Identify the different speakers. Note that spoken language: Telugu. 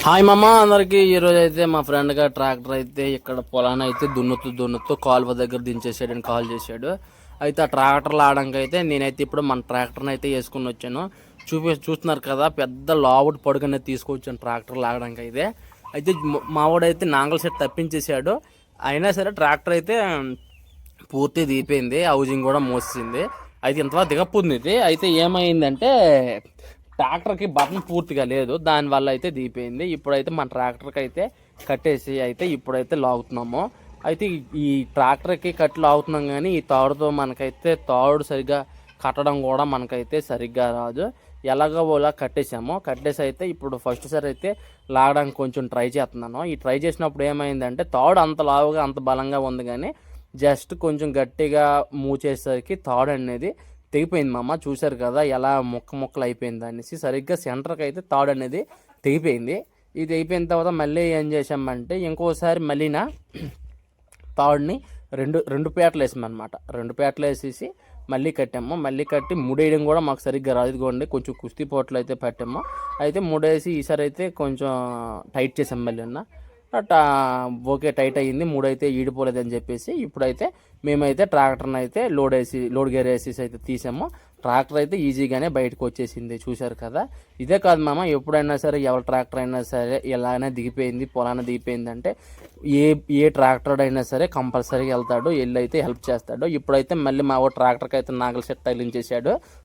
Speaker 1: హాయ్ మామ అందరికి. ఈరోజు అయితే మా ఫ్రెండ్ గా ట్రాక్టర్ అయితే ఇక్కడ పొలాన్ని అయితే దున్నుతూ కాలువ దగ్గర దించేసాడని కాల్ చేశాడు. అయితే ఆ ట్రాక్టర్ లాడడానికి అయితే నేనైతే ఇప్పుడు మన ట్రాక్టర్ని అయితే వేసుకుని వచ్చాను. చూస్తున్నారు కదా, పెద్ద లావుడ్ పొడుగు తీసుకొచ్చాను ట్రాక్టర్ లాగడానికి అయితే. అయితే మావాడైతే నాంగల్ సెట్ తప్పించేసాడు. అయినా సరే ట్రాక్టర్ అయితే పూర్తి దిగిపోయింది, హౌజింగ్ కూడా మోసింది. అయితే ఇంతవరకు దిగపోతుంది. ఇది అయితే ఏమైందంటే ట్రాక్టర్కి బటన్ పూర్తిగా లేదు, దానివల్ల అయితే దిగిపోయింది. ఇప్పుడైతే మన ట్రాక్టర్కి అయితే కట్టేసి అయితే ఇప్పుడైతే లాగుతున్నాము. అయితే ఈ ట్రాక్టర్కి కట్టి లాగుతున్నాం, కానీ ఈ తాడుతో మనకైతే తాడు సరిగ్గా కట్టడం కూడా మనకైతే సరిగ్గా రాదు. ఎలాగో ఇలా కట్టేసి అయితే ఇప్పుడు ఫస్ట్ సారి అయితే లాగడానికి కొంచెం ట్రై చేస్తున్నాను. ఈ ట్రై చేసినప్పుడు ఏమైందంటే తాడు అంత లావుగా అంత బలంగా ఉంది, కానీ జస్ట్ కొంచెం గట్టిగా మూవ్ చేసేసరికి తాడు అనేది తెగిపోయింది. మామ చూశారు కదా ఎలా ముక్కలు అయిపోయింది అనేసి. సరిగ్గా సెంటర్కి అయితే తాడు అనేది తెగిపోయింది. ఇది అయిపోయిన తర్వాత మళ్ళీ ఏం చేసామంటే ఇంకోసారి మళ్ళీనా తాడుని రెండు పేటలు వేసామన్నమాట. రెండు పేటలు వేసేసి మళ్ళీ కట్టాము. మళ్ళీ కట్టి ముడేయడం కూడా మాకు సరిగ్గా రాదు. ఇదిగోండి కొంచెం కుస్తీ పోట్లు అయితే పెట్టాము. అయితే ముడేసి ఈసారి అయితే కొంచెం టైట్ చేసాం. మళ్ళీ ఓకే టైట్ అయ్యింది, మూడైతే ఈడిపోలేదని చెప్పేసి ఇప్పుడైతే మేమైతే ట్రాక్టర్ని అయితే లోడ్ గేర్ వేసేసి అయితే తీసాము. ట్రాక్టర్ అయితే ఈజీగానే బయటకు వచ్చేసింది. చూశారు కదా. ఇదే కాదు మామ, ఎప్పుడైనా సరే ఎవరి ట్రాక్టర్ అయినా సరే ఎలాగైనా దిగిపోయింది, పొలాన దిగిపోయింది అంటే ఏ ట్రాక్టర్ అయినా సరే కంపల్సరీగా వెళ్తాడు, వెళ్ళి అయితే హెల్ప్ చేస్తాడు. ఇప్పుడైతే మళ్ళీ మా ట్రాక్టర్కి అయితే నాగల సెట్ తగిలించేసాడు.